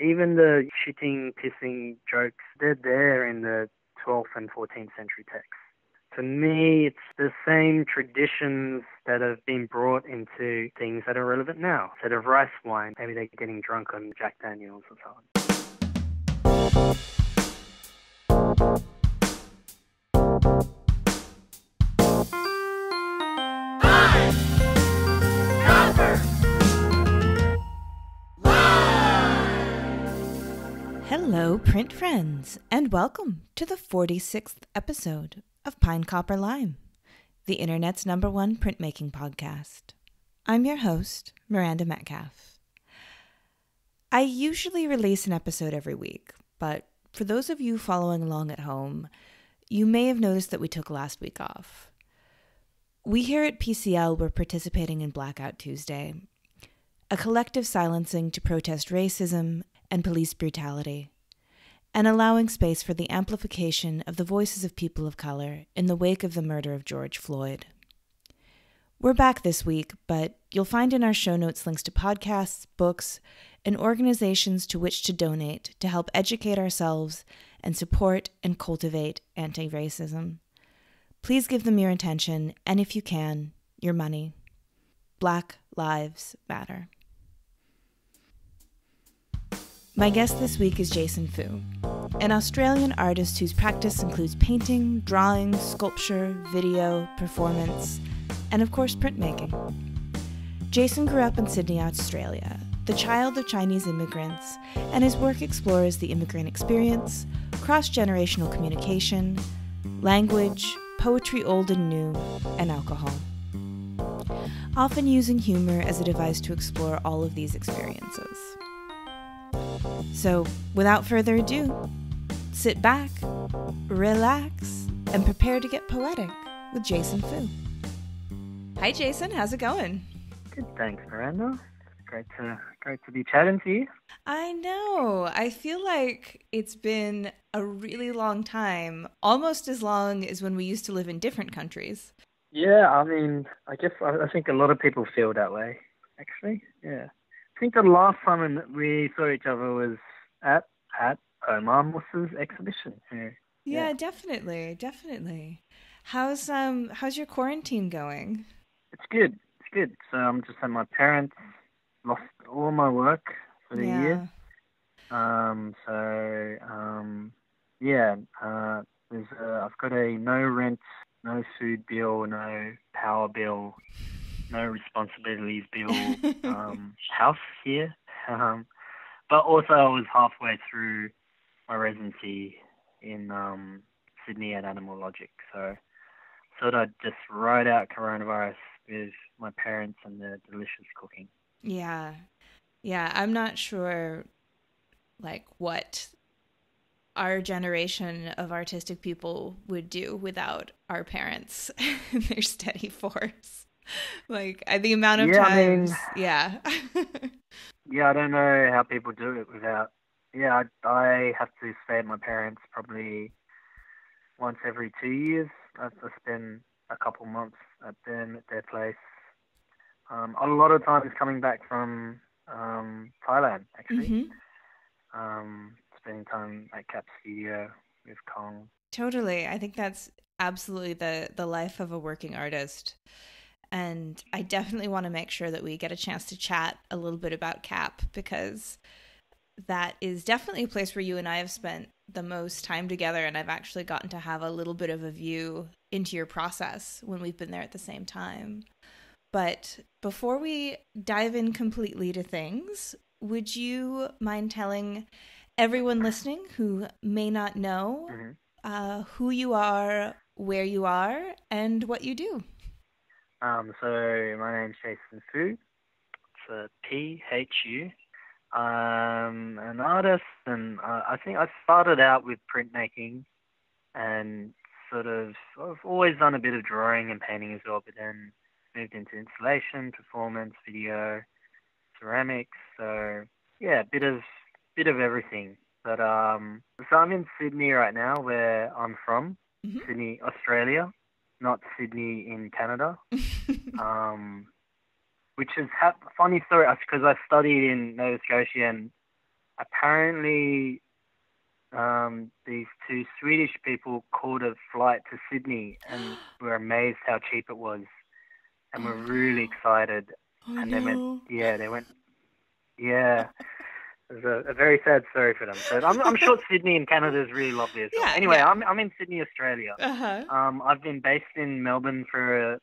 Even the shitting, pissing jokes, they're there in the 12th and 14th century texts. For me, it's the same traditions that have been brought into things that are relevant now. Instead of rice wine, maybe they're getting drunk on Jack Daniels or so on. Hello, print friends, and welcome to the 46th episode of Pine Copper Lime, the internet's #1 printmaking podcast. I'm your host, Miranda Metcalf. I usually release an episode every week, but for those of you following along at home, you may have noticed that we took last week off. We here at PCL were participating in Blackout Tuesday, a collective silencing to protest racism and police brutality, and allowing space for the amplification of the voices of people of color in the wake of the murder of George Floyd. We're back this week, but you'll find in our show notes links to podcasts, books, and organizations to which to donate to help educate ourselves and support and cultivate anti-racism. Please give them your attention, and if you can, your money. Black Lives Matter. My guest this week is Jason Fu, an Australian artist whose practice includes painting, drawing, sculpture, video, performance, and of course printmaking. Jason grew up in Sydney, Australia, the child of Chinese immigrants, and his work explores the immigrant experience, cross-generational communication, language, poetry old and new, and alcohol. Often using humor as a device to explore all of these experiences. So, without further ado, sit back, relax, and prepare to get poetic with Jason Fu. Hi, Jason. How's it going? Good, thanks, Miranda. Great to be chatting to you. I know. I feel like it's been a really long time, almost as long as when we used to live in different countries. Yeah, I mean, I think a lot of people feel that way, actually. Yeah. I think the last time we saw each other was at Omar Musa's exhibition. Yeah, definitely. How's your quarantine going? It's good. So I'm just at my parents. Lost all my work for the year. I've got a no rent, no food bill, no power bill, no responsibilities bill house here. But also I was halfway through my residency in Sydney at Animal Logic, so thought I'd just ride out coronavirus with my parents and their delicious cooking. Yeah, I'm not sure what our generation of artistic people would do without our parents and their steady force. The amount of times. Yeah. Yeah, I don't know how people do it without. Yeah, I have to stay at my parents probably once every 2 years. I spend a couple months at their place. A lot of times coming back from Thailand, actually. Mm-hmm. Spending time at Cap Studio with Kong. Totally. I think that's absolutely the life of a working artist. And I definitely want to make sure that we get a chance to chat a little bit about Cap, because that is definitely a place where you and I have spent the most time together, and I've actually gotten to have a little bit of a view into your process when we've been there at the same time. But before we dive in completely to things, would you mind telling everyone listening who may not know who you are, where you are, and what you do? So my name's Jason Fu. It's Phu. I'm an artist, and I think I started out with printmaking, and I've always done a bit of drawing and painting as well, but then moved into installation, performance, video, ceramics. So yeah, a bit of everything. But so I'm in Sydney right now, where I'm from, Sydney, Australia. Not Sydney in Canada, which is funny story because I studied in Nova Scotia, and apparently these two Swedish people called a flight to Sydney and were amazed how cheap it was, and were really excited. Oh, and no. they went, yeah. It was a very sad story for them. So I'm sure Sydney in Canada is really lovely as well. Yeah, Anyway, yeah. I'm in Sydney, Australia. Uh-huh. I've been based in Melbourne for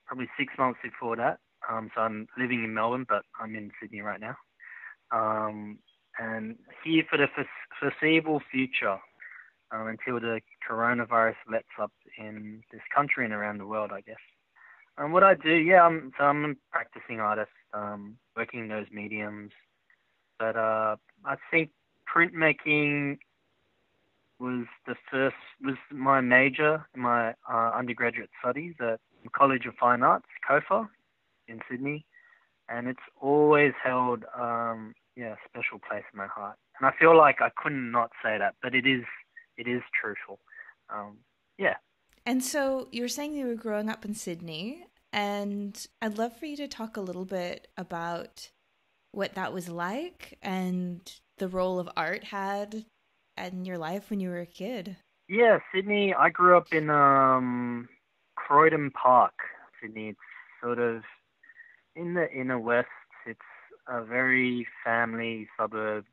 probably 6 months before that. So I'm living in Melbourne, but I'm in Sydney right now. And here for the foreseeable future, until the coronavirus lets up in this country and around the world, I guess. What I do, I'm a practicing artist, working in those mediums. But I think printmaking was my major in my undergraduate studies at the College of Fine Arts, COFA, in Sydney, and it's always held a special place in my heart. And I feel like I couldn't not say that, but it is truthful. Yeah. And so you were saying you were growing up in Sydney, and I'd love for you to talk a little bit about what that was like and the role of art had in your life when you were a kid. Yeah, Sydney, I grew up in Croydon Park, Sydney. It's sort of in the inner west. It's a very family suburb,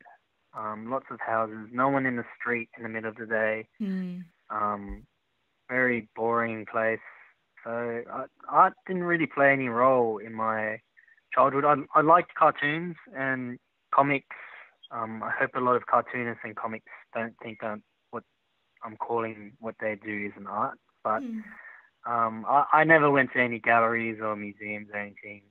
lots of houses, no one in the street in the middle of the day. Very boring place. So art didn't really play any role in my childhood. I liked cartoons and comics. I hope a lot of cartoonists and comics don't think that what I'm calling what they do is an art. But I never went to any galleries or museums or anything.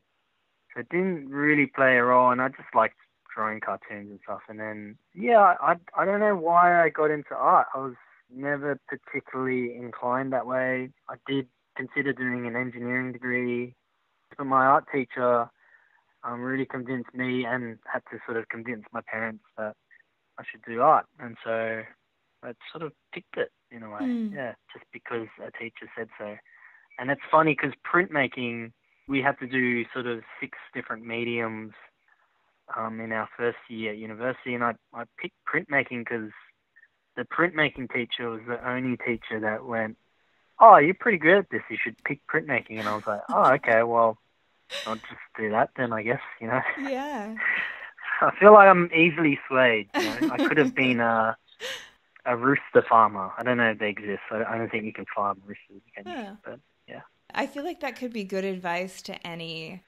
So it didn't really play a role, and I just liked drawing cartoons and stuff. And then, I don't know why I got into art. I was never particularly inclined that way. I did consider doing an engineering degree, but my art teacher really convinced me and had to sort of convince my parents that I should do art. And so I sort of picked it in a way, just because a teacher said so. And it's funny because printmaking, we had to do sort of 6 different mediums in our first year at university, and I picked printmaking because the printmaking teacher was the only teacher that went, "Oh, you're pretty good at this, you should pick printmaking." And I was like, "Oh, okay, well, I'll just do that then, I guess," Yeah. I feel like I'm easily swayed, I could have been a rooster farmer. I don't know if they exist. I don't think you can farm roosters, can you? But yeah. I feel like that could be good advice to any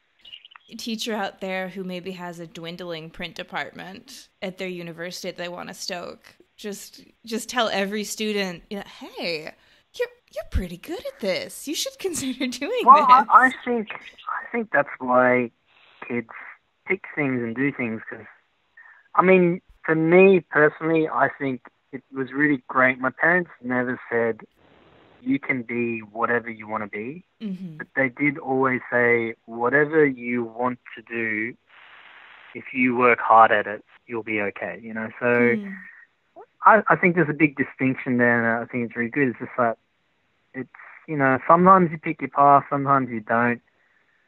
teacher out there who maybe has a dwindling print department at their university that they want to stoke. Just tell every student, hey, you're pretty good at this. You should consider doing this. I think that's why kids pick things and do things. Because, for me personally, I think it was really great. My parents never said you can be whatever you want to be, but they did always say whatever you want to do, if you work hard at it, you'll be okay. So. I think there's a big distinction there, and I think it's really good. It's just that sometimes you pick your path, sometimes you don't,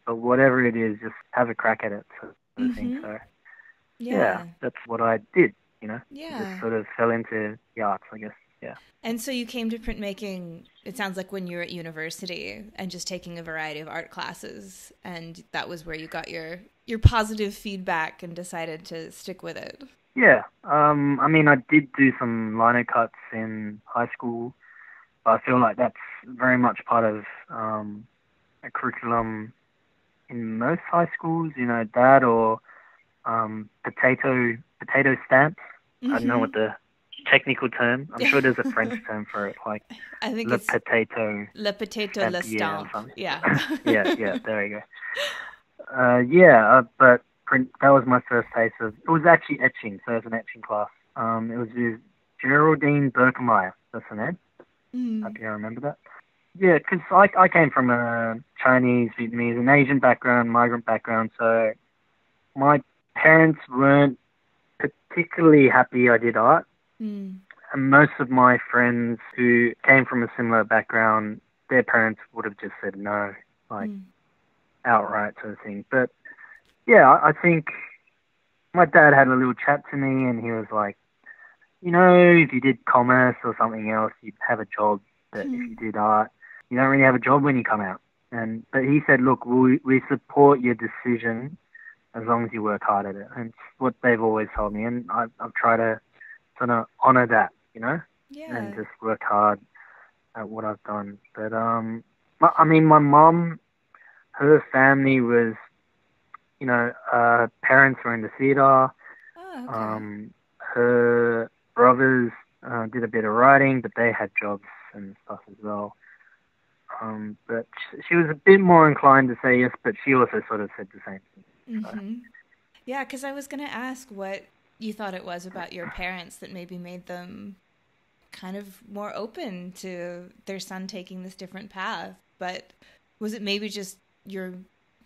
but whatever it is, just have a crack at it, sort of thing. So, that's what I did, just sort of fell into the arts, I guess, yeah. And so you came to printmaking, it sounds like when you were at university and just taking a variety of art classes, and that was where you got your positive feedback and decided to stick with it. Yeah, I did do some lino cuts in high school, but I feel like that's very much part of a curriculum in most high schools, that or potato stamps. I don't know what the technical term. I'm sure there's a French term for it, like I think le potato le stamp. Yeah. yeah, there you go. But print, that was my first taste of. It was actually etching, so it was an etching class. It was with Geraldine Berkemeyer. That's her name. Hope you remember that. Yeah, because I came from a Chinese, Vietnamese, and Asian background, migrant background, so my parents weren't particularly happy I did art. And most of my friends who came from a similar background, their parents would have just said no, outright sort of thing. But yeah, I think my dad had a little chat to me, and he was like, if you did commerce or something else, you'd have a job. But if you did art, you don't really have a job when you come out. But he said, look, we support your decision as long as you work hard at it. And it's what they've always told me. And I've tried to sort of honor that, Yeah. and just work hard at what I've done. But, my mum, her family was, parents were in the theatre. Oh, okay. Her brothers did a bit of writing, but they had jobs and stuff as well. But she was a bit more inclined to say yes, but she also sort of said the same thing. So. Mm-hmm. Yeah, because I was going to ask what you thought it was about your parents that maybe made them kind of more open to their son taking this different path. But was it maybe just your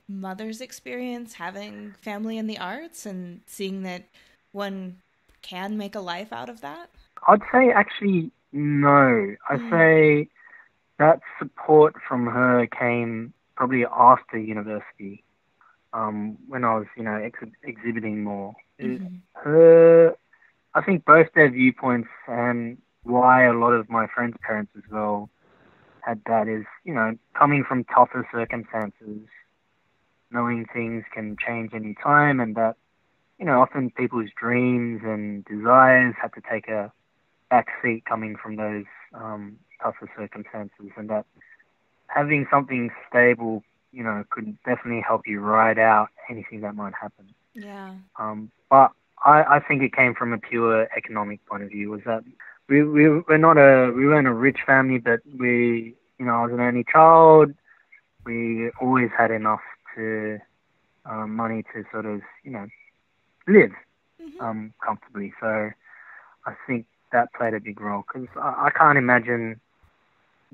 mother's experience having family in the arts and seeing that one can make a life out of that? I'd say actually no. I'd say that support from her came probably after university, when I was, exhibiting more. I think both their viewpoints and why a lot of my friends' parents as well had that is, coming from tougher circumstances, knowing things can change any time, and that, often people's dreams and desires had to take a back seat coming from those tougher circumstances, and that having something stable, could definitely help you ride out anything that might happen. Yeah. But I think it came from a pure economic point of view. Was that we weren't a rich family, but I was an only child. We always had enough to money to sort of live comfortably. So I think that played a big role, because I can't imagine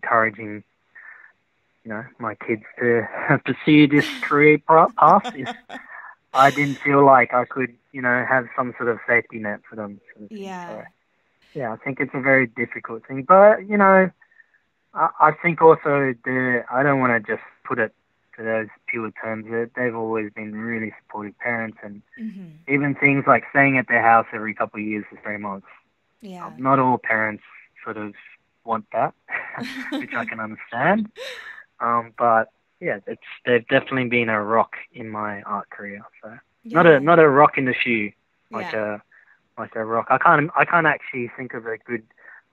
encouraging my kids to pursue this career path if I didn't feel like I could have some sort of safety net for them. Sort of Yeah. thing. So, yeah, I think it's a very difficult thing. But, I think also I don't want to just put it to those pure terms. They've always been really supportive parents, and even things like staying at their house every couple of years for 3 months. Yeah. Not all parents sort of want that, which I can understand. But yeah, they've definitely been a rock in my art career. So not a rock in the shoe, like a rock. I can't actually think of a good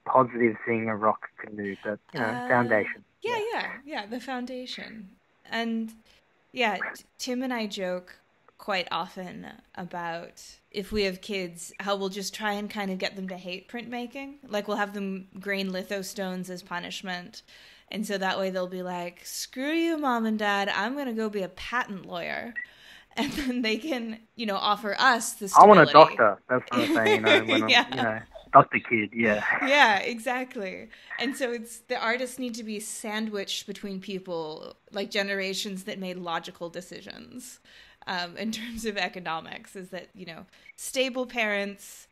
positive thing a rock can do, but foundation. Yeah, the foundation. And yeah, Tim and I joke quite often about, if we have kids, how we'll just try and kind of get them to hate printmaking. Like, we'll have them grain lithostones as punishment. And so that way they'll be like, screw you, Mom and Dad, I'm going to go be a patent lawyer. And then they can, offer us the stability. I want a doctor. That's what I'm saying, when Dr. Kid, yeah. Yeah, exactly. And so the artists need to be sandwiched between people, like generations that made logical decisions. In terms of economics, is that, stable parents,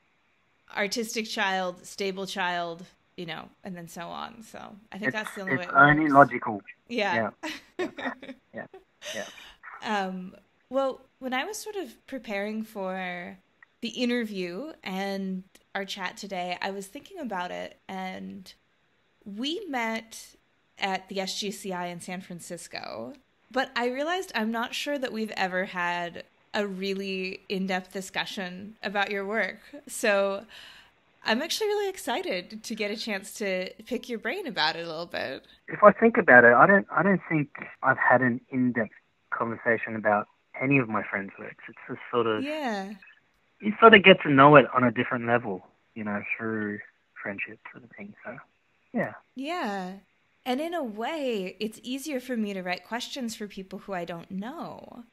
artistic child, stable child, and then so on. So I think that's the only way it works. It's only logical. Yeah. Yeah. Well, when I was sort of preparing for the interview and our chat today, I was thinking about it, and we met at the SGCI in San Francisco. But I realized I'm not sure that we've ever had a really in-depth discussion about your work. So I'm actually really excited to get a chance to pick your brain about it a little bit. If I think about it, I don't think I've had an in-depth conversation about any of my friends' works. It's just sort of... Yeah. You sort of get to know it on a different level, through friendship sort of thing. So, yeah. Yeah. And in a way, it's easier for me to write questions for people who I don't know,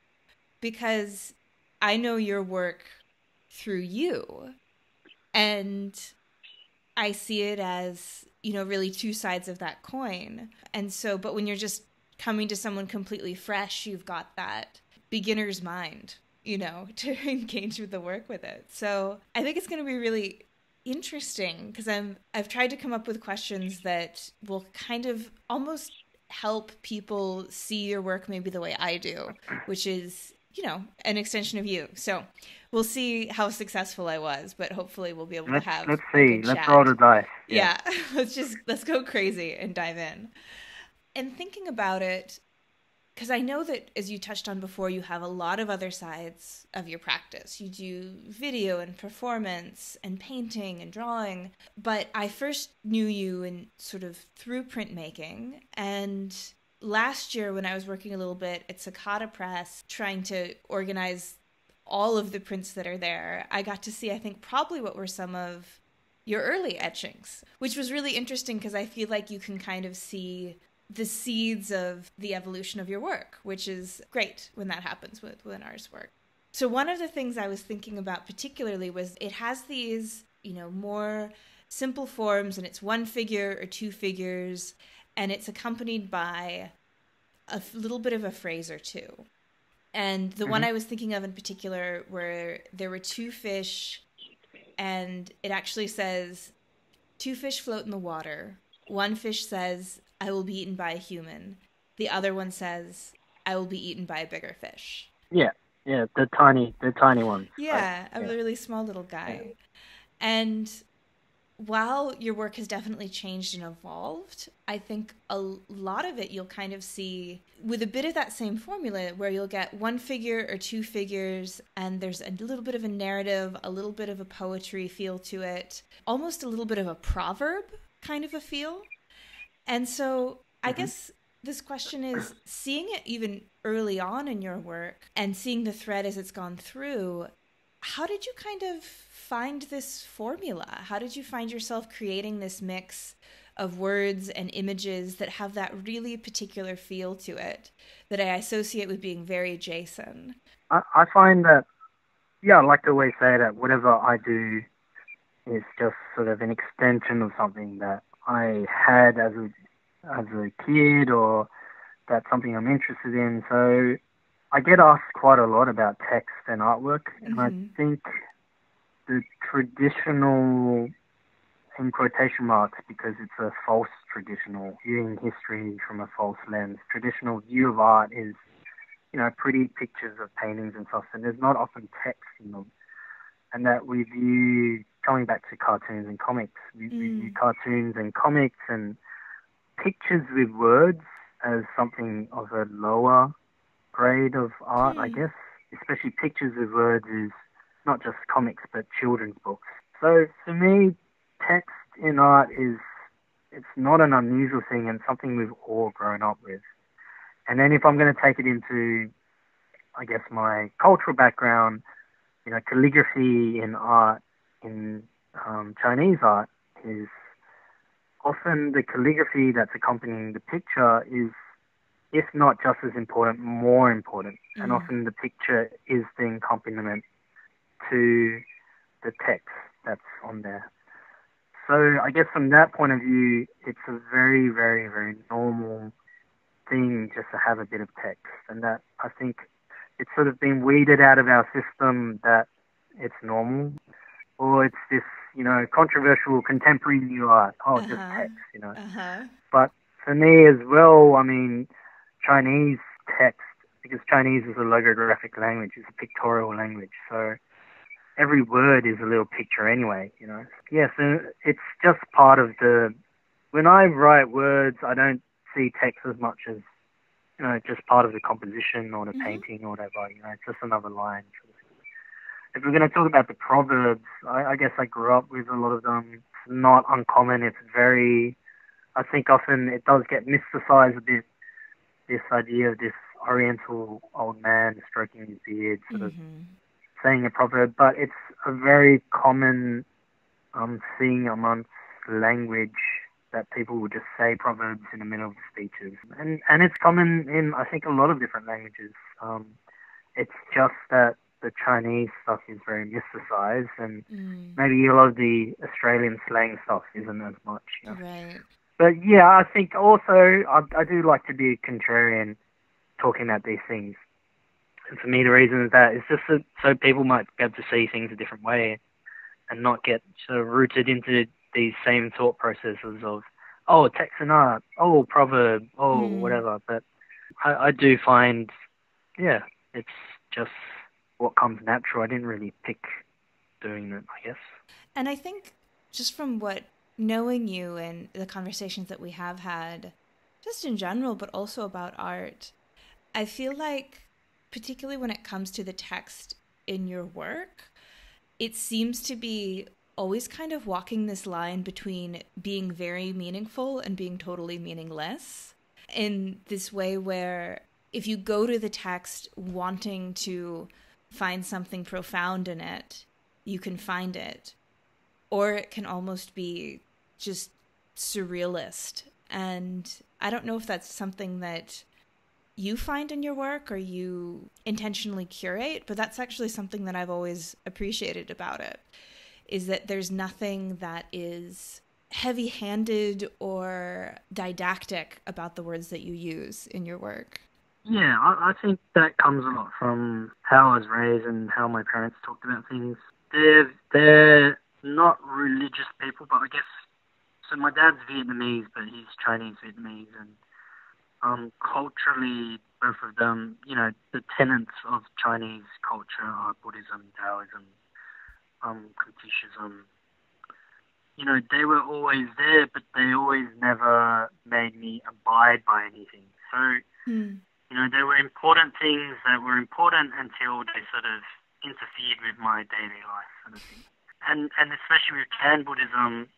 because I know your work through you, and I see it as, really two sides of that coin. And so, but when you're just coming to someone completely fresh, you've got that beginner's mind, to engage with the work with it. So I think it's going to be really interesting, because I've tried to come up with questions that will kind of almost help people see your work maybe the way I do, which is an extension of you. So we'll see how successful I was, but hopefully we'll be able to have let's a see. good Let's chat. roll the dice. Yeah. Let's go crazy and dive in. And thinking about it, because I know that, as you touched on before, you have a lot of other sides of your practice. You do video and performance and painting and drawing. But I first knew you in sort of through printmaking. And last year, when I was working a little bit at Cicada Press, trying to organize all of the prints that are there, I got to see, I think, probably what were some of your early etchings, which was really interesting because I feel like you can kind of see the seeds of the evolution of your work, which is great when that happens with an artist's work. So one of the things I was thinking about particularly was it has these, more simple forms, and it's one figure or two figures, and it's accompanied by a little bit of a phrase or two. And the one I was thinking of in particular, where there were two fish, and it actually says, two fish float in the water. One fish says, I will be eaten by a human. The other one says, I will be eaten by a bigger fish. Yeah, the tiny ones. Yeah, a really small little guy. Yeah. And while your work has definitely changed and evolved, I think a lot of it you'll kind of see with a bit of that same formula where you'll get one figure or two figures and there's a little bit of a narrative, a little bit of a poetry feel to it, almost a little bit of a proverb kind of a feel. And so I guess this question is, seeing it even early on in your work and seeing the thread as it's gone through, how did you kind of find this formula? How did you find yourself creating this mix of words and images that have that really particular feel to it that I associate with being very Jason? I find that, I like to always say that whatever I do is just sort of an extension of something that I had as a kid, or that's something I'm interested in. So I get asked quite a lot about text and artwork, and I think the traditional, in quotation marks, because it's a false traditional, viewing history from a false lens, traditional view of art is, pretty pictures of paintings and stuff, and there's not often text in them. And that we view, coming back to cartoons and comics, we view cartoons and comics and pictures with words as something of a lower grade of art, I guess. Especially pictures with words is not just comics, but children's books. So for me, text in art it's not an unusual thing and something we've all grown up with. And then if I'm going to take it into, I guess, my cultural background, calligraphy in art, in Chinese art, is often the calligraphy that's accompanying the picture is, if not just as important, more important. And often the picture is the accompaniment to the text that's on there. So I guess from that point of view, it's a very, very, very normal thing just to have a bit of text. And that, I think, it's sort of been weeded out of our system that it's normal, or it's this, controversial contemporary new art. Oh, just text, But for me as well, I mean, Chinese text, because Chinese is a logographic language, it's a pictorial language, so every word is a little picture anyway, Yes, and it's just part of when I write words, I don't see text as much as, just part of the composition or the painting or whatever, it's just another line. If we're going to talk about the proverbs, I guess I grew up with a lot of them. It's not uncommon. It's I think often it does get mysticized a bit, this idea of this oriental old man stroking his beard, sort of saying a proverb, but it's a very common thing amongst language that people will just say proverbs in the middle of the speeches. And it's common in, I think, a lot of different languages. It's just that the Chinese stuff is very mysticized, and maybe a lot of the Australian slang stuff isn't as much. Right. But yeah, I think also I do like to be contrarian talking about these things. And for me, the reason is that it's just so people might be able to see things a different way and not get sort of rooted into these same thought processes of, text and art, proverb, whatever. But I do find, it's just what comes natural. I didn't really pick doing it, I guess. And I think just from what knowing you and the conversations that we have had, just in general, but also about art, I feel like, particularly when it comes to the text in your work, it seems to be always kind of walking this line between being very meaningful and being totally meaningless, in this way where if you go to the text wanting to find something profound in it, you can find it. Or it can almost be just surrealist. And I don't know if that's something that you find in your work or you intentionally curate, but that's actually something that I've always appreciated about it, is that there's nothing that is heavy-handed or didactic about the words that you use in your work. Yeah, I think that comes a lot from how I was raised and how my parents talked about things. They're not religious people, but I guess, so my dad's Vietnamese, but he's Chinese Vietnamese, and culturally, both of them, the tenets of Chinese culture are Buddhism, Taoism, Confucianism. They were always there, but they always never made me abide by anything. So, there were important things that were important until they sort of interfered with my daily life, sort of thing. And especially with Chan Buddhism,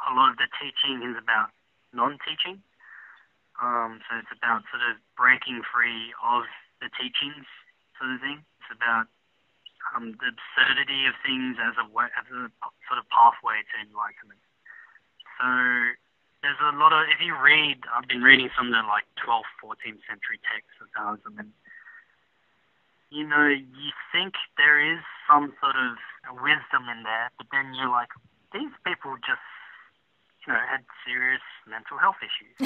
a lot of the teaching is about non-teaching. So it's about sort of breaking free of the teachings, sort of thing. It's about the absurdity of things as a sort of pathway to enlightenment. So there's a lot of, if you read, I've been reading some of the 12th, 14th century texts of Taoism, and you think there is some sort of wisdom in there, but then you're like, these people just, had serious mental health issues.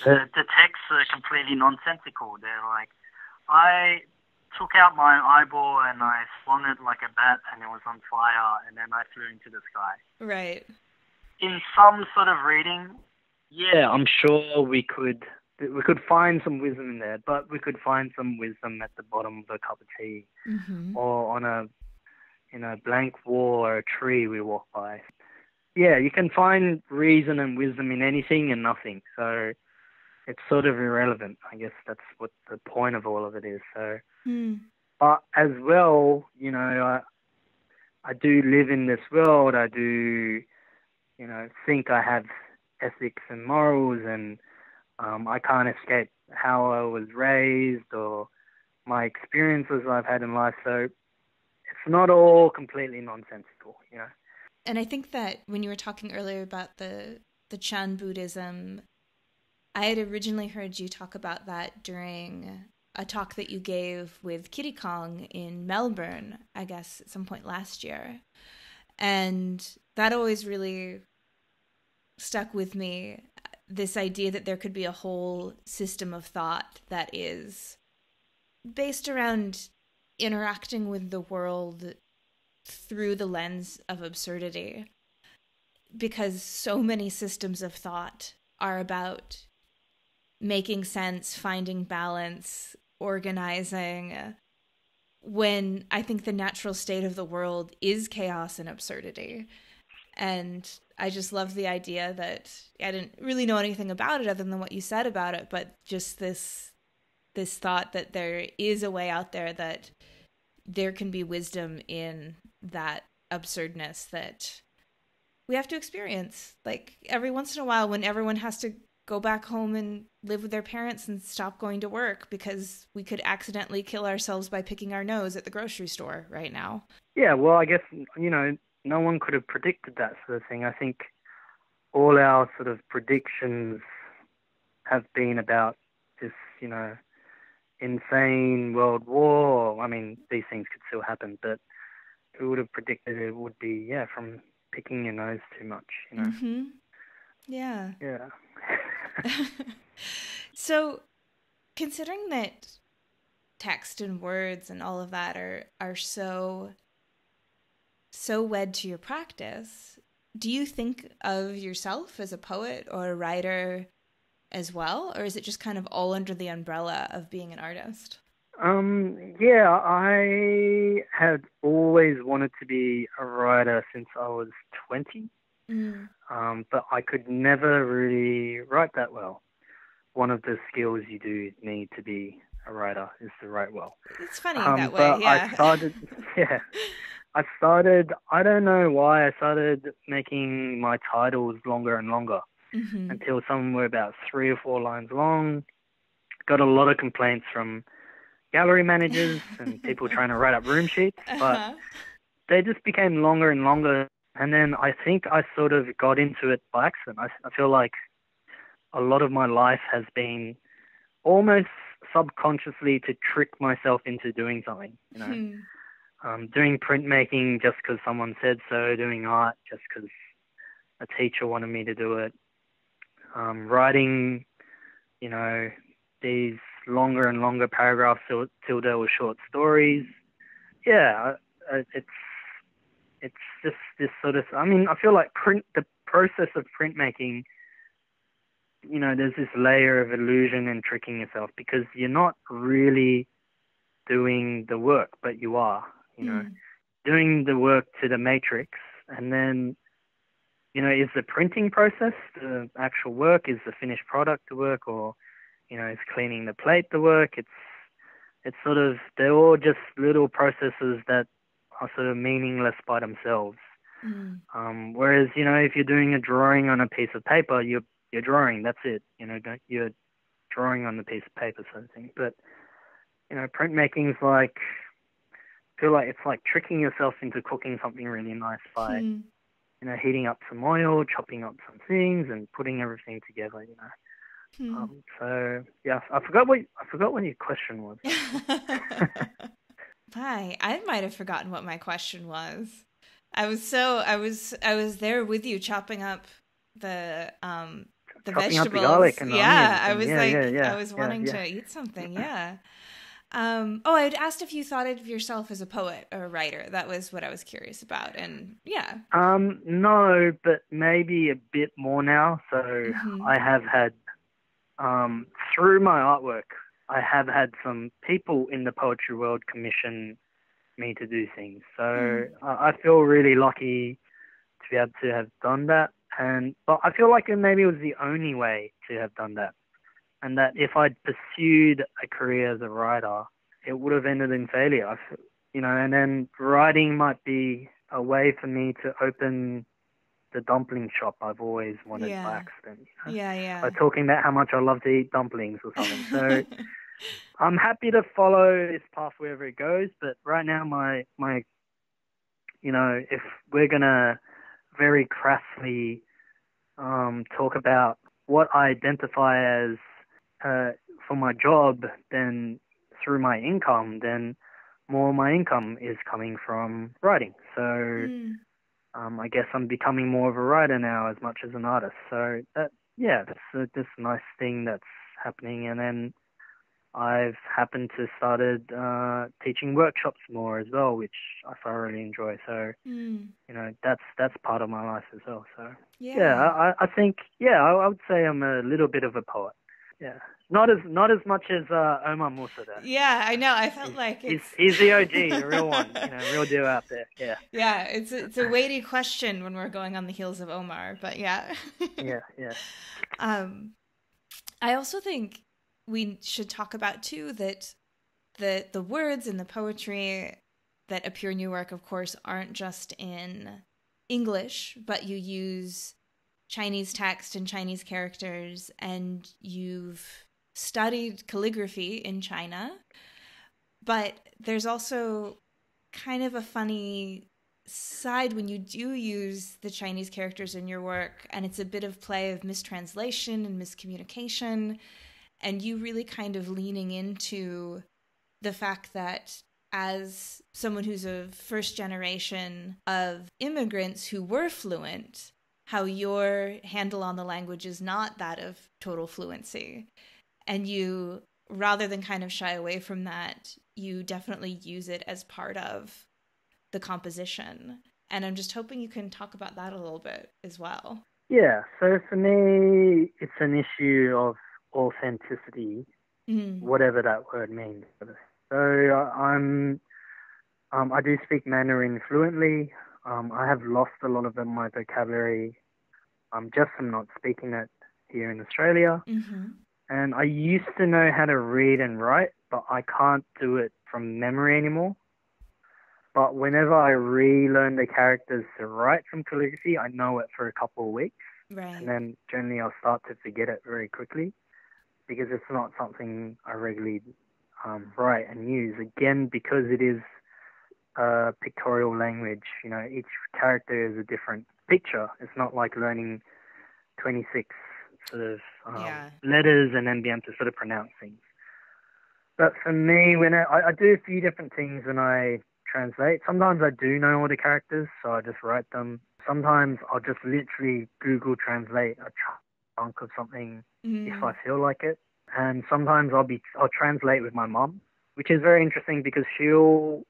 The texts are completely nonsensical. They're like, I took out my eyeball and I swung it like a bat and it was on fire and then I flew into the sky. Right. In some sort of reading, yeah, I'm sure we could find some wisdom in there, but we could find some wisdom at the bottom of a cup of tea, or on a blank wall or a tree we walk by. Yeah, you can find reason and wisdom in anything and nothing. So it's sort of irrelevant. I guess that's what the point of all of it is. So, but as well, I do live in this world. I do, think I have ethics and morals, and I can't escape how I was raised or my experiences I've had in life. So it's not all completely nonsensical, And I think that when you were talking earlier about the Chan Buddhism, I had originally heard you talk about that during a talk that you gave with Kitty Kong in Melbourne, I guess, at some point last year. And that always really stuck with me, this idea that there could be a whole system of thought that is based around interacting with the world through the lens of absurdity, because so many systems of thought are about making sense, finding balance, organizing, when I think the natural state of the world is chaos and absurdity. And I just love the idea that I didn't really know anything about it other than what you said about it, but just this thought that there is a way out there, that there can be wisdom in that absurdness that we have to experience. Like every once in a while, when everyone has to go back home and live with their parents and stop going to work because we could accidentally kill ourselves by picking our nose at the grocery store right now. Yeah, well, I guess, no one could have predicted that sort of thing. I think all our sort of predictions have been about this, insane world war. I mean, these things could still happen, but who would have predicted it would be, from picking your nose too much, Mm-hmm. Yeah. Yeah. So, considering that text and words and all of that are so wed to your practice, do you think of yourself as a poet or a writer as well, or is it just kind of all under the umbrella of being an artist? Yeah, I had always wanted to be a writer since I was 20. Mm. But I could never really write that well. One of the skills you do need to be a writer is to write well. It's funny that way, But yeah. I started, yeah, I don't know why, I started making my titles longer and longer Mm-hmm. until some were about 3 or 4 lines long. Got a lot of complaints from gallery managers and people trying to write up room sheets, but Uh-huh. they just became longer and longer. And then I think I sort of got into it by accident. I feel like a lot of my life has been almost subconsciously to trick myself into doing something, Hmm. doing printmaking just because someone said so, doing art just because a teacher wanted me to do it, writing, these longer and longer paragraphs till there were short stories. Yeah, it's just this sort of. I mean, I feel like the process of printmaking. There's this layer of illusion and tricking yourself because you're not really doing the work, but you are. Mm. Doing the work to the matrix, and then is the printing process the actual work? Is the finished product the work, or is cleaning the plate the work? It's sort of, they're all just little processes that are sort of meaningless by themselves. Mm. Whereas, if you're doing a drawing on a piece of paper, you're drawing, that's it. You're drawing on the piece of paper sort of thing. But, printmaking's like, I feel like it's like tricking yourself into cooking something really nice by, Hmm. heating up some oil, chopping up some things and putting everything together, Hmm. So yeah, I forgot what your question was. Hi, I might have forgotten what my question was. I was there with you chopping up the Chopping up the vegetables. garlic and the Yeah, onions I and was yeah, yeah, like I yeah, was yeah, wanting yeah. to eat something. Yeah. Oh, I'd asked if you thought of yourself as a poet or a writer. That was what I was curious about. And yeah. No, but maybe a bit more now. So Hmm. I have had, through my artwork, I have had some people in the poetry world commission me to do things. So Mm. I feel really lucky to be able to have done that. But I feel like maybe it was the only way to have done that. And that if I'd pursued a career as a writer, it would have ended in failure. And then writing might be a way for me to open the dumpling shop I've always wanted by Yeah. accident. Yeah, yeah. By talking about how much I love to eat dumplings or something. So I'm happy to follow this path wherever it goes. But right now, if we're gonna very crassly talk about what I identify as for my job, then through my income, then more of my income is coming from writing. So Mm. I guess I'm becoming more of a writer now as much as an artist. So that's this nice thing that's happening. And then I've happened to started teaching workshops more as well, which I thoroughly enjoy. So Mm. that's part of my life as well. So yeah, Yeah. I think I would say I'm a little bit of a poet. Yeah, not as much as Omar Musa though. Yeah, I know. I felt like He's the OG, the real one, real deal out there. Yeah, yeah, it's a weighty question when we're going on the heels of Omar, but yeah. yeah, yeah. um I also think we should talk about too that the words and the poetry that appear in your work, of course, aren't just in English, but you use Chinese text and Chinese characters, and you've studied calligraphy in China. But there's also kind of a funny side when you do use the Chinese characters in your work, and it's a bit of play of mistranslation and miscommunication, and you really kind of leaning into the fact that as someone who's a first generation of immigrants who were fluent, how your handle on the language is not that of total fluency. And you, rather than kind of shy away from that, you definitely use it as part of the composition. And I'm just hoping you can talk about that a little bit as well. Yeah. So for me, it's an issue of authenticity, Mm. whatever that word means. So I do speak Mandarin fluently. I have lost a lot of my vocabulary just from not speaking it here in Australia. Mm-hmm. And I used to know how to read and write, but I can't do it from memory anymore. But whenever I relearn the characters to write from calligraphy, I know it for a couple of weeks. Right. And then generally I'll start to forget it very quickly because it's not something I regularly write and use. Again, because it is a pictorial language, you know, each character is a different picture. It's not like learning 26 sort of letters and then be able to sort of pronounce things. But for me, when I do a few different things when I translate. Sometimes I do know all the characters, so I just write them. Sometimes I'll just literally Google Translate a chunk of something if I feel like it. And sometimes I'll translate with my mum, which is very interesting because she'll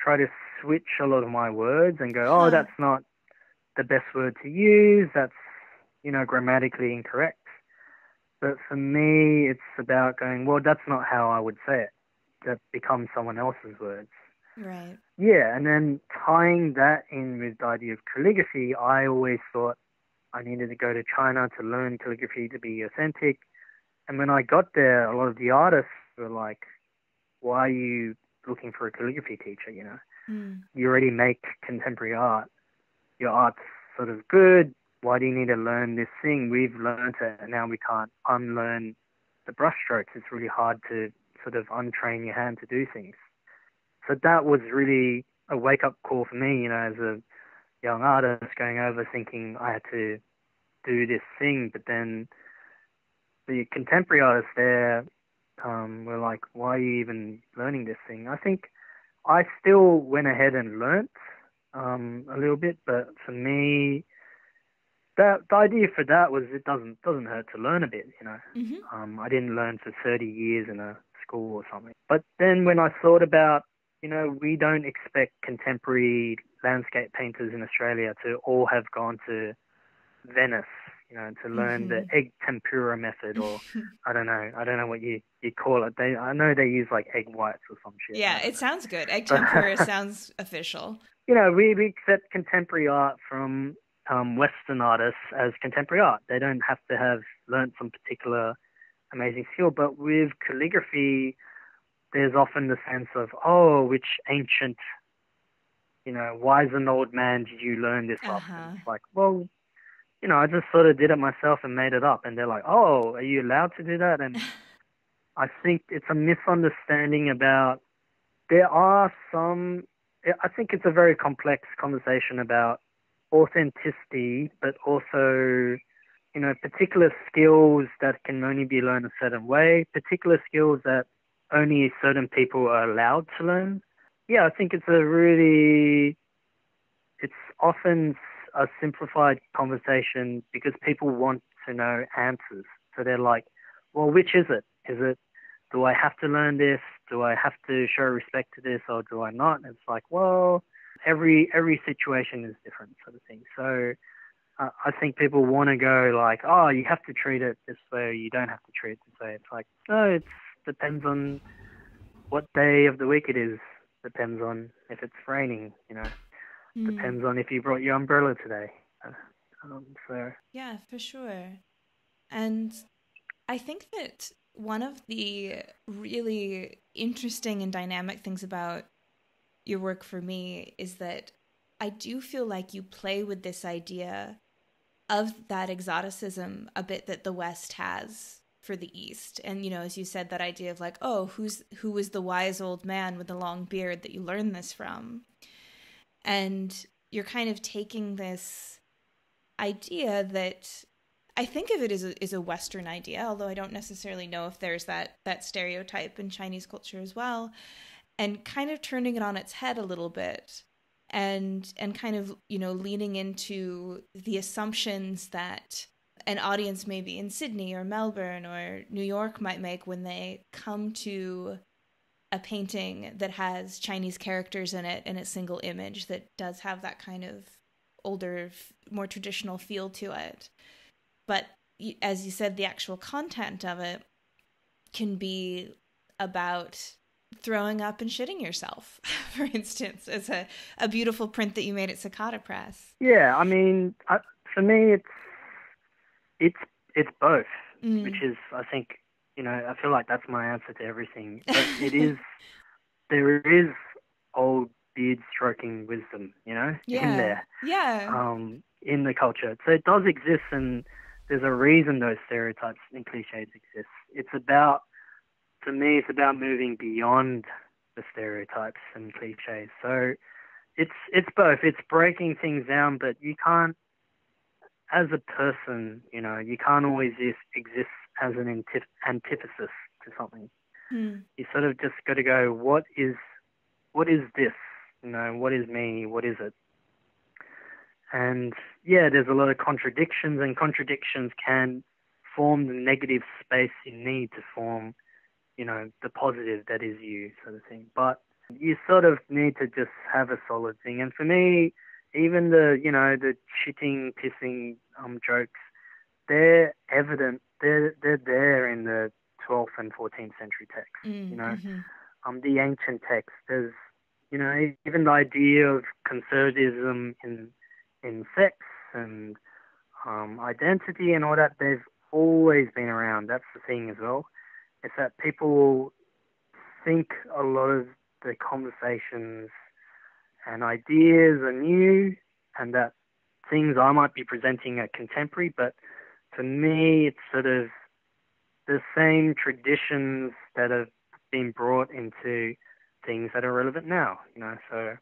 try to switch a lot of my words and go, oh, that's not the best word to use. That's, you know, grammatically incorrect. But for me, it's about going, well, that's not how I would say it. That becomes someone else's words. Right. Yeah, and then tying that in with the idea of calligraphy, I always thought I needed to go to China to learn calligraphy to be authentic. And when I got there, a lot of the artists were like, why are you looking for a calligraphy teacher, you know? You already make contemporary art. Your art's sort of good. Why do you need to learn this thing? We've learned it, and now we can't unlearn the brushstrokes. It's really hard to sort of untrain your hand to do things. So that was really a wake-up call for me, you know, as a young artist going over thinking I had to do this thing. But then the contemporary artists there were like, why are you even learning this thing? I think I still went ahead and learnt a little bit, but for me, the idea for that was it doesn't hurt to learn a bit, you know. I didn't learn for 30 years in a school or something. But then when I thought about, you know, we don't expect contemporary landscape painters in Australia to all have gone to Venice, you know, to learn the egg tempura method, or I don't know what you call it. I know they use like egg whites or some shit. Yeah, it sounds good. Egg tempura sounds official. You know, we accept contemporary art from Western artists as contemporary art. They don't have to have learned some particular amazing skill. But with calligraphy, there's often the sense of, oh, which ancient, you know, wise and old man did you learn this off? And it's like, well, you know, I just sort of did it myself and made it up. And they're like, oh, are you allowed to do that? And I think it's a misunderstanding about, I think it's a very complex conversation about authenticity, but also, you know, particular skills that can only be learned a certain way, particular skills that only certain people are allowed to learn. Yeah, I think it's often a simplified conversation because people want to know answers. So they're like, well, which is it? Is it, do I have to learn this? Do I have to show respect to this, or do I not? And it's like, well, every situation is different, sort of thing. So I think people want to go like, oh, you have to treat it this way, or you don't have to treat it this way. It's like, no, it depends on what day of the week it is. Depends on if it's raining, you know. Depends on if you brought your umbrella today. So yeah, for sure. And I think that one of the really interesting and dynamic things about your work for me is that I do feel like you play with this idea of that exoticism a bit that the West has for the East. And, you know, as you said, that idea of like, oh, who was the wise old man with the long beard that you learned this from? And you're kind of taking this idea that I think of it as a Western idea, although I don't necessarily know if there's that stereotype in Chinese culture as well, and kind of turning it on its head a little bit and kind of, you know, leaning into the assumptions that an audience maybe in Sydney or Melbourne or New York might make when they come to a painting that has Chinese characters in it and a single image that does have that kind of older, more traditional feel to it. But as you said, the actual content of it can be about throwing up and shitting yourself, for instance, as a beautiful print that you made at Cicada Press. Yeah, I mean, for me, it's both, which is, I think, I feel like that's my answer to everything. But there is old beard stroking wisdom, in there, in the culture. So it does exist, and there's a reason those stereotypes and cliches exist. For me, it's about moving beyond the stereotypes and cliches. So it's both. It's breaking things down, but you can't, as a person, you can't always exist as an antithesis to something. You sort of just got to go, what is this? What is me? What is it? And yeah, there's a lot of contradictions, and contradictions can form the negative space you need to form, the positive that is you, sort of thing. But you sort of need to just have a solid thing. And for me, even the shitting, pissing jokes, they're evident. They're there in the 12th and 14th century texts. The ancient texts. There's even the idea of conservatism in sex and identity and all that. They've always been around. That's the thing as well. It's that people think a lot of the conversations and ideas are new, and that things I might be presenting are contemporary, but for me, it's sort of the same traditions that have been brought into things that are relevant now, so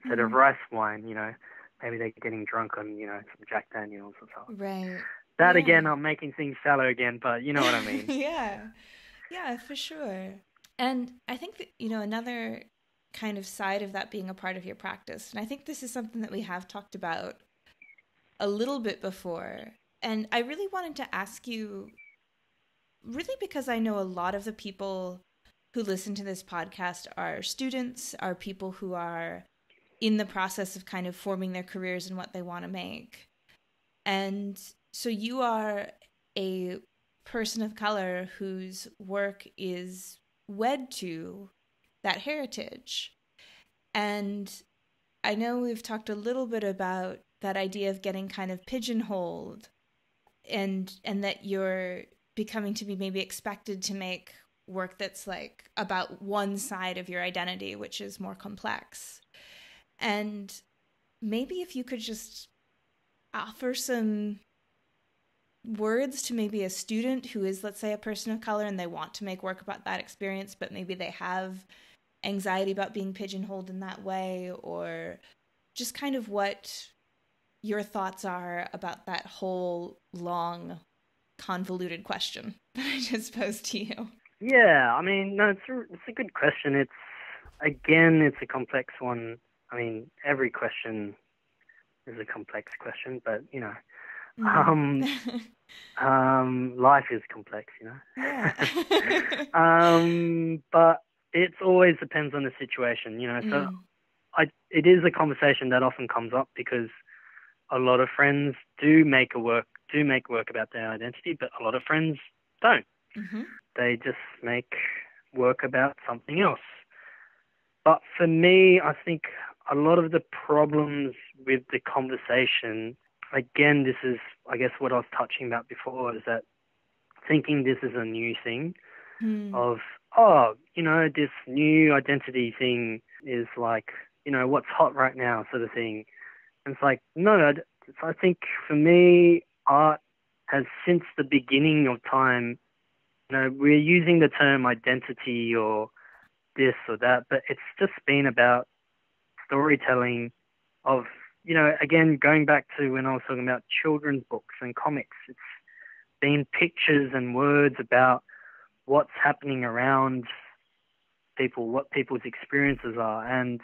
instead of rice wine, maybe they're getting drunk on, some Jack Daniels or something. Right. That again, I'm making things shallow again, but you know what I mean. Yeah, for sure. And I think that, another kind of side of that being a part of your practice, and I think this is something that we have talked about a little bit before, and I really wanted to ask you, really because I know a lot of the people who listen to this podcast are students, are people who are in the process of kind of forming their careers and what they want to make. And so you are a person of color whose work is wed to that heritage. And I know we've talked a little bit about that idea of getting kind of pigeonholed, and that you're becoming to be maybe expected to make work that's like about one side of your identity, which is more complex. And maybe if you could just offer some words to maybe a student who is, let's say, a person of color, and they want to make work about that experience, but maybe they have anxiety about being pigeonholed in that way, or just kind of what your thoughts are about that whole long, convoluted question that I just posed to you. Yeah, I mean, no, it's a good question. It's a complex one. I mean, every question is a complex question, but life is complex, Yeah. But it always depends on the situation, So it is a conversation that often comes up because a lot of friends do make work about their identity, but a lot of friends don't. They just make work about something else. But for me, I think a lot of the problems with the conversation, again, this is, I guess, what I was touching about before, is that thinking this is a new thing of, this new identity thing is like, what's hot right now sort of thing. And it's like, no, I think for me, art has, since the beginning of time, we're using the term identity or this or that, but it's just been about storytelling of, again, going back to when I was talking about children's books and comics, it's been pictures and words about what's happening around people, what people's experiences are. And,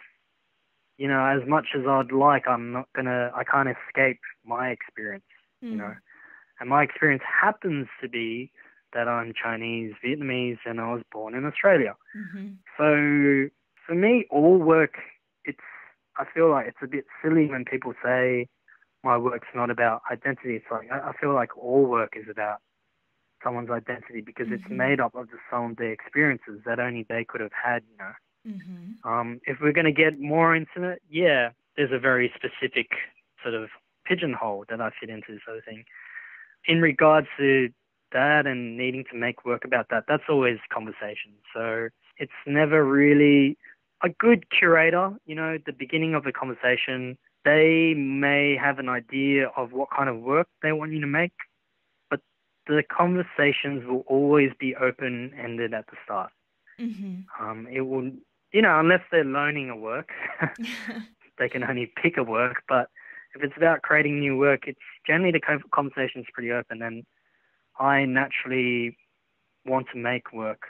as much as I'd like, I can't escape my experience, and my experience happens to be that I'm Chinese, Vietnamese, and I was born in Australia. So for me, all work, I feel like it's a bit silly when people say my work's not about identity. It's like, I feel like all work is about someone's identity because it's made up of some of their experiences that only they could have had, you know. If we're going to get more into it, yeah, there's a very specific sort of pigeonhole that I fit into, sort of thing. In regards to that and needing to make work about that, that's always conversation. So it's never really a good curator, you know, at the beginning of the conversation, they may have an idea of what kind of work they want you to make, but the conversations will always be open-ended at the start. It will, you know, unless they're loaning a work, they can only pick a work, but if it's about creating new work, it's generally the conversation's pretty open, and I naturally want to make work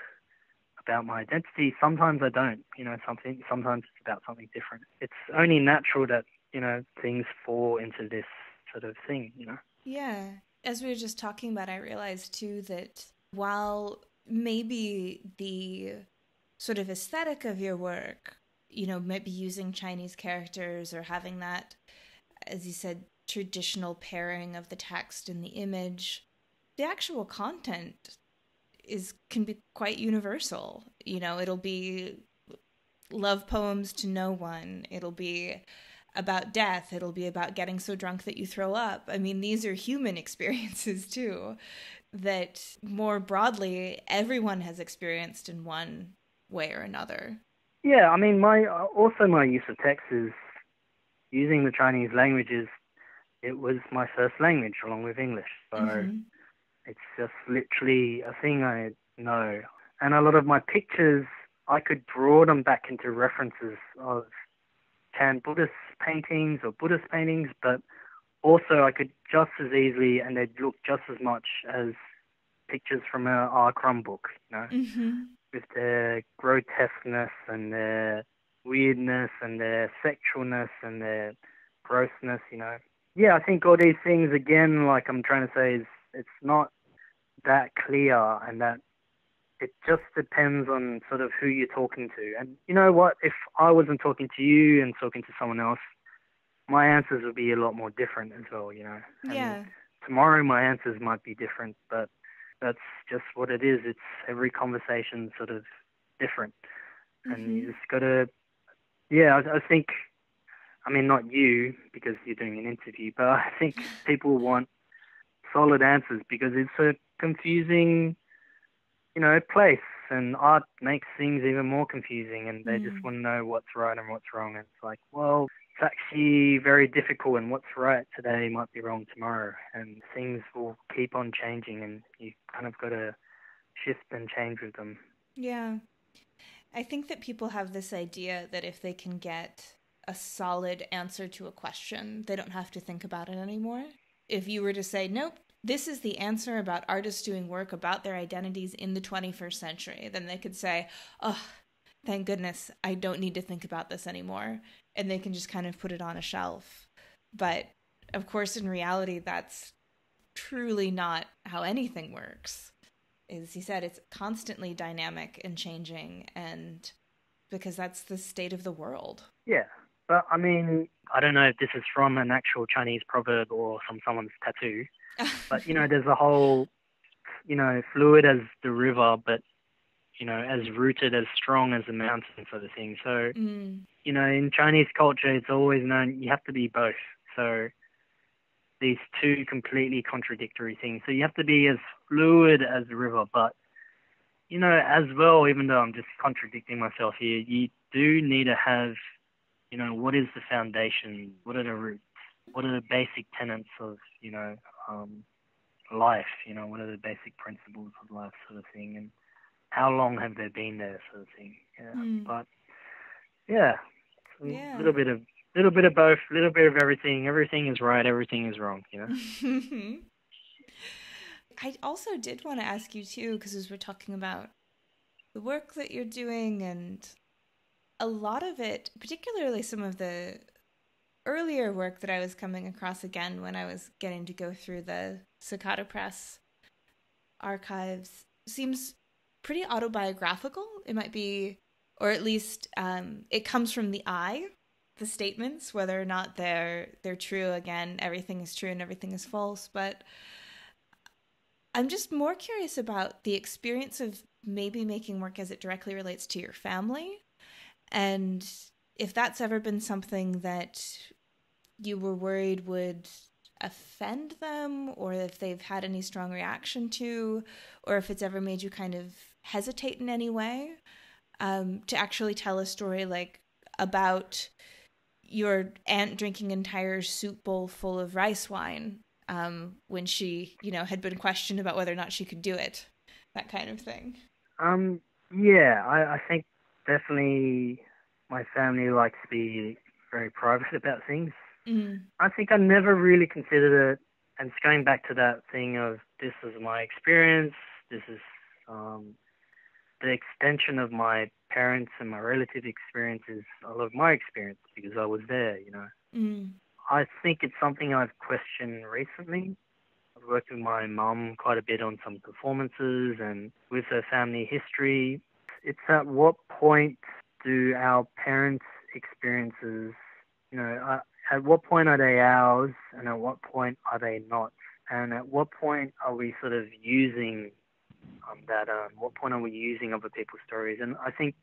about my identity. Sometimes I don't, you know, sometimes it's about something different. It's only natural that, you know, things fall into this sort of thing, you know. Yeah. As we were just talking about, I realized too that while maybe the sort of aesthetic of your work, you know, maybe using Chinese characters or having that, as you said, traditional pairing of the text and the image, the actual content can be quite universal. You know, it'll be love poems to no one. It'll be about death. It'll be about getting so drunk that you throw up. I mean, these are human experiences too, that more broadly everyone has experienced in one way or another. Yeah, I mean, my use of text is using the Chinese language. It was my first language along with English, so it's just literally a thing I know. And a lot of my pictures, I could draw them back into references of Chan Buddhist paintings or Buddhist paintings, but also I could just as easily, and they'd look just as much as pictures from a R. Crumb book, you know, with their grotesqueness and their weirdness and their sexualness and their grossness, you know. Yeah, I think all these things, again, like I'm trying to say, is it's not that clear, and that it just depends on sort of who you're talking to. And you know what? If I wasn't talking to you and talking to someone else, my answers would be a lot more different as well, you know. Yeah. And tomorrow my answers might be different, but that's just what it is. It's every conversation sort of different. And you just got to, yeah, I think, I mean, not you, because you're doing an interview, but I think people want solid answers because it's a confusing, you know, place, and art makes things even more confusing, and they just want to know what's right and what's wrong. And it's like, well, it's actually very difficult, and what's right today might be wrong tomorrow, and things will keep on changing, and you kind of got to shift and change with them. Yeah. I think that people have this idea that if they can get a solid answer to a question, they don't have to think about it anymore. If you were to say, nope, this is the answer about artists doing work about their identities in the 21st century, then they could say, oh, thank goodness, I don't need to think about this anymore. And they can just kind of put it on a shelf. But of course, in reality, that's truly not how anything works. As you said, it's constantly dynamic and changing, and because that's the state of the world. Yeah. But, I mean, I don't know if this is from an actual Chinese proverb or from someone's tattoo, but, you know, there's a whole, you know, fluid as the river, but, you know, as rooted, as strong as a mountain sort of thing. So, you know, in Chinese culture, it's always known you have to be both. So these two completely contradictory things. So you have to be as fluid as the river, but, you know, as well, even though I'm just contradicting myself here, you do need to have, you know, what is the foundation? What are the roots? What are the basic tenets of, you know, life? You know, what are the basic principles of life, sort of thing? And how long have they been there, sort of thing? Yeah. But yeah, a little bit of both, a little bit of everything. Everything is right. Everything is wrong. You know. I also did want to ask you too, because as we're talking about the work that you're doing, and a lot of it, particularly some of the earlier work that I was coming across again when I was getting to go through the Cicada Press archives, seems pretty autobiographical. It might be, or at least it comes from the I, the statements, whether or not they're true. Again, everything is true and everything is false, but I'm just more curious about the experience of maybe making work as it directly relates to your family, and if that's ever been something that you were worried would offend them, or if they've had any strong reaction to, or if it's ever made you kind of hesitate in any way, to actually tell a story like about your aunt drinking an entire soup bowl full of rice wine, when she, had been questioned about whether or not she could do it, that kind of thing. Yeah, I think definitely my family likes to be very private about things. Mm. I think I never really considered it, and it's going back to that thing of this is my experience, this is the extension of my parents and my relative experiences. I love my experience because I was there. Mm. I think it's something I've questioned recently. I've worked with my mum quite a bit on some performances and with her family history. It's at what point do our parents' experiences, at what point are they ours and at what point are they not? And at what point are we sort of using that? What point are we using other people's stories? And I think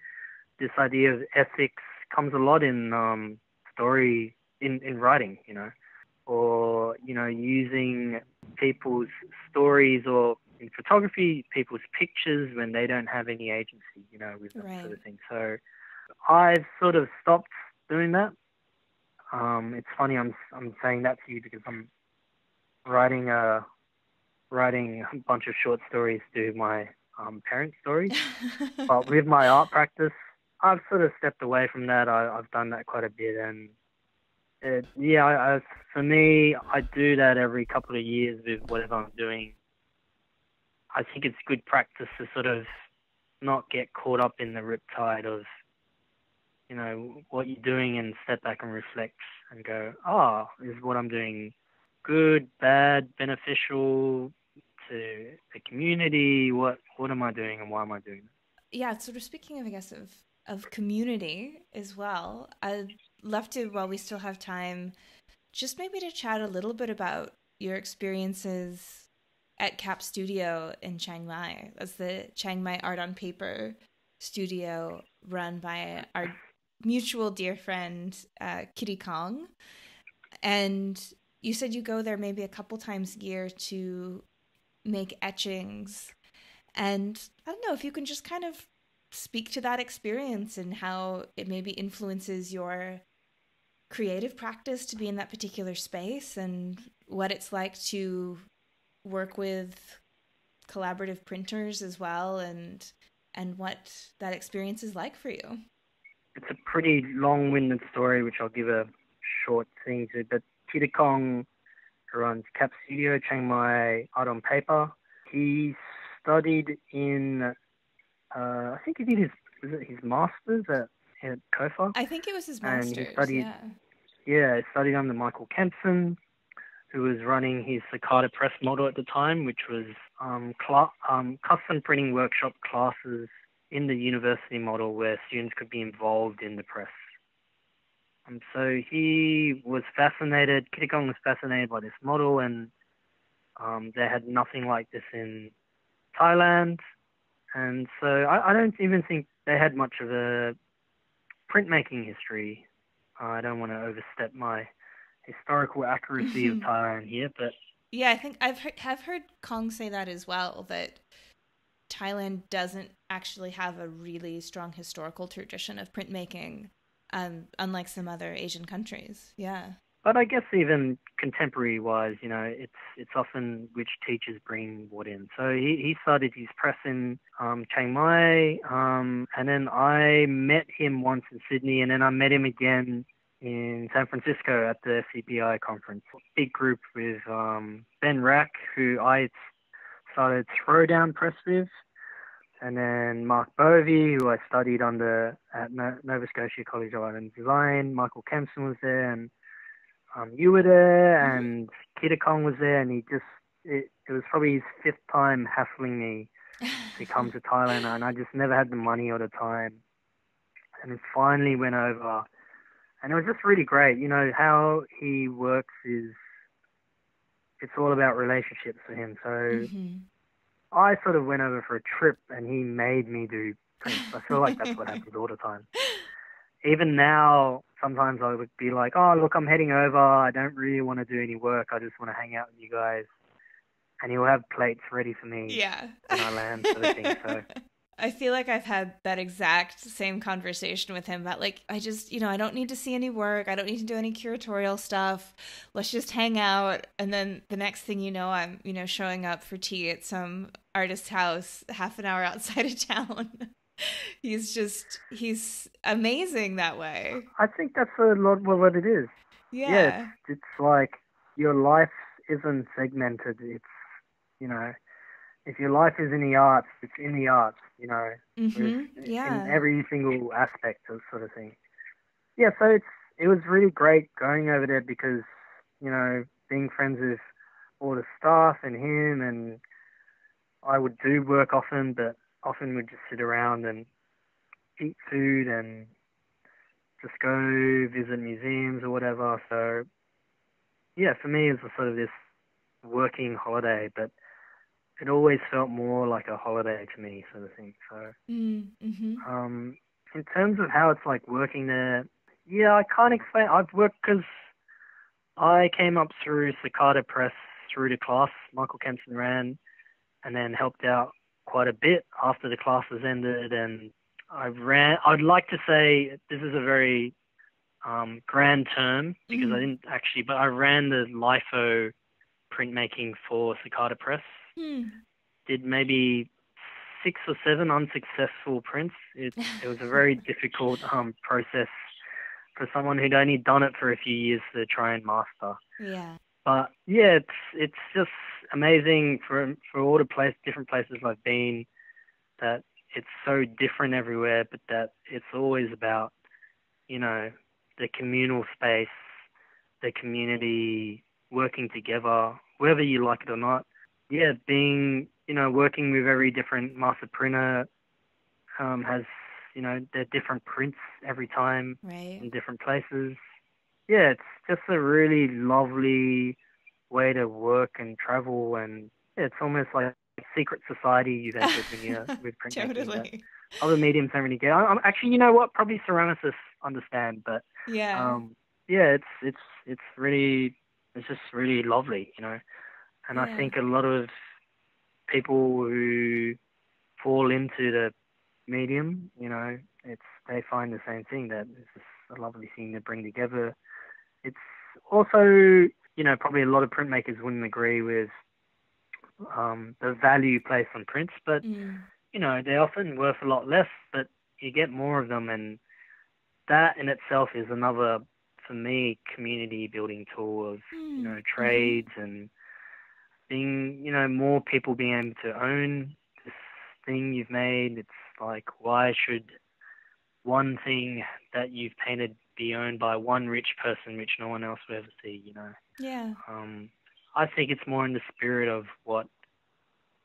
this idea of ethics comes a lot in story, in writing, or, using people's stories, or in photography, people's pictures when they don't have any agency, with that Right. sort of thing. So I've sort of stopped doing that. It's funny I'm saying that to you because I'm writing a bunch of short stories to my parents' stories. But with my art practice, I've sort of stepped away from that. I've done that quite a bit, and for me, I do that every couple of years with whatever I'm doing. I think it's good practice to sort of not get caught up in the riptide of, what you're doing, and step back and reflect and go, is what I'm doing good, bad, beneficial to the community? What am I doing and why am I doing it? Yeah, sort of speaking of, I guess, of community as well, I'd love to, while we still have time, just maybe to chat a little bit about your experiences at Cap Studio in Chiang Mai. That's the Chiang Mai Art on Paper studio run by our mutual dear friend, Kitty Kong. And you said you go there maybe a couple times a year to make etchings. And I don't know if you can just kind of speak to that experience and how it maybe influences your creative practice to be in that particular space, and what it's like to work with collaborative printers as well, and what that experience is like for you. It's a pretty long-winded story, which I'll give a short thing to. But Kitty Kong runs Cap Studio, Chiang Mai Art on Paper. He studied in, I think he did his master's at COFA. I think it was his And master's, he studied, he studied under Michael Kempson, who was running his Cicada Press model at the time, which was custom printing workshop classes in the university model where students could be involved in the press. So he was fascinated, Kitty Kong was fascinated by this model, and they had nothing like this in Thailand. And so I don't even think they had much of a printmaking history. I don't want to overstep my historical accuracy of Thailand here, but yeah, I think I've heard Kong say that as well, that Thailand doesn't actually have a really strong historical tradition of printmaking, unlike some other Asian countries. Yeah. But I guess even contemporary-wise, it's often which teachers bring what in. So he started his press in Chiang Mai, and then I met him once in Sydney, and then I met him again in San Francisco at the CPI conference. Big group with Ben Rack, who I started Throwdown Press with, and then Mark Bovey, who I studied under at Nova Scotia College of Art and Design. Michael Kempson was there, and you were there, and Kitty Kong was there, and it was probably his fifth time hassling me to come to Thailand, and I just never had the money or the time. And it finally went over, and it was just really great. How he works it's all about relationships for him. So I sort of went over for a trip and he made me do prints. I feel like that's what happens all the time. Even now, sometimes I would be like, oh, look, I'm heading over. I don't really want to do any work. I just want to hang out with you guys. And he'll have plates ready for me when I land, sort of thing. So I feel like I've had that exact same conversation with him about like, I just, I don't need to see any work. I don't need to do any curatorial stuff. Let's just hang out. And then the next thing you know, I'm, showing up for tea at some artist's house half an hour outside of town. He's amazing that way. I think that's a lot what it is. Yeah. It's like your life isn't segmented. It's, if your life is in the arts, it's in the arts, Mm-hmm. in every single aspect of sort of thing. Yeah, so it was really great going over there because, being friends with all the staff and him, and I would do work often, but often would just sit around and eat food and just go visit museums or whatever. So, yeah, for me it was sort of this working holiday, but it always felt more like a holiday to me, sort of thing. So, in terms of how it's like working there, yeah, I can't explain. I've worked because I came up through Cicada Press through the class Michael Kempson ran, and then helped out quite a bit after the classes ended. And I'd like to say this is a very grand term because I didn't actually, but I ran the LIFO printmaking for Cicada Press. Did maybe 6 or 7 unsuccessful prints. It was a very difficult process for someone who'd only done it for a few years to try and master. Yeah. But yeah, it's just amazing for all the different places I've been, that it's so different everywhere, but that it's always about, the communal space, the community working together, whether you like it or not. Yeah, being, working with every different master printer has, their different prints every time in different places. Yeah, it's just a really lovely way to work and travel, and it's almost like a secret society you've entered when you're with printmaking. Totally. Other mediums don't really get. Actually, you know what? Probably ceramists understand, but it's really, it's just really lovely, And I think a lot of people who fall into the medium, they find the same thing, that it's just a lovely thing to bring together. It's also, probably a lot of printmakers wouldn't agree with the value placed on prints, but, they're often worth a lot less, but you get more of them, and that in itself is another, for me, community building tool of, trades and being, more people being able to own this thing you've made. It's like, why should one thing that you've painted be owned by one rich person, which no one else will ever see, Yeah. I think it's more in the spirit of what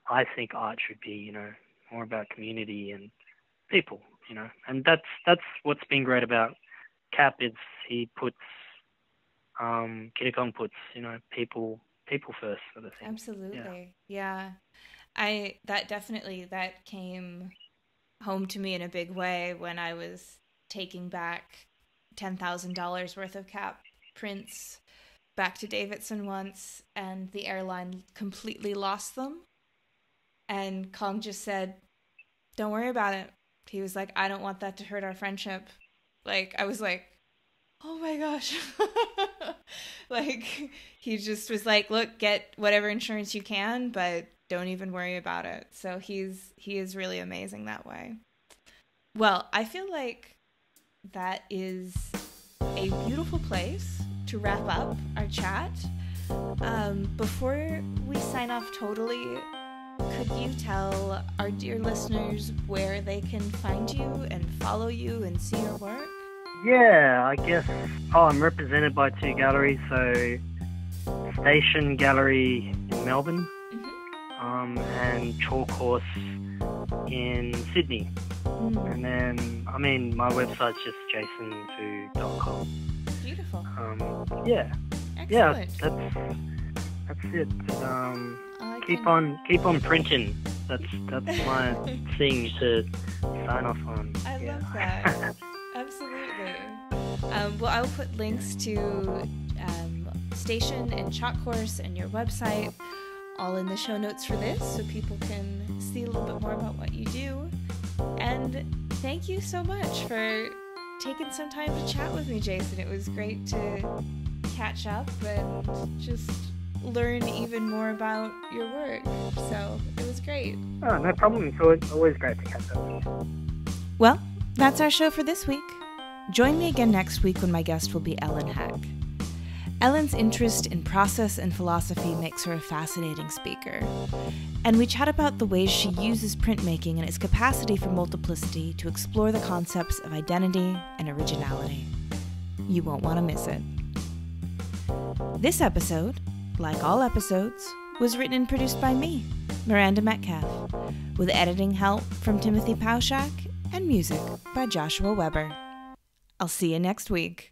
I think art should be, more about community and people, and that's what's been great about Cap. He puts, Kitakong puts, people first, sort of thing. Absolutely. Yeah. That came home to me in a big way when I was taking back $10,000 worth of Cap prints back to Davidson once, and the airline completely lost them. And Kong just said, "Don't worry about it." He was like, "I don't want that to hurt our friendship." Like, I was like, oh my gosh. Like, he just was like, look, get whatever insurance you can, but don't even worry about it. So he is really amazing that way. Well, I feel like that is a beautiful place to wrap up our chat. Before we sign off totally, could you tell our dear listeners where they can find you and follow you and see your work? Yeah, I guess. I'm represented by 2 galleries. So Station Gallery in Melbourne, and Chalk Horse in Sydney. And then, my website's just jasonfu.com. Beautiful. Yeah. Excellent. Yeah, that's it. Keep on printing. That's my thing to sign off on. I love that. Absolutely. Well, I'll put links to Station and Chalk Course and your website all in the show notes for this, so people can see a little bit more about what you do. And thank you so much for taking some time to chat with me, Jason. It was great to catch up and just learn even more about your work. So it was great. Oh, no problem. It's always great to catch up with you. Well, that's our show for this week. Join me again next week when my guest will be Ellen Hack. Ellen's interest in process and philosophy makes her a fascinating speaker, and we chat about the ways she uses printmaking and its capacity for multiplicity to explore the concepts of identity and originality. You won't want to miss it. This episode, like all episodes, was written and produced by me, Miranda Metcalf, with editing help from Timothy Pauschak and music by Joshua Weber. I'll see you next week.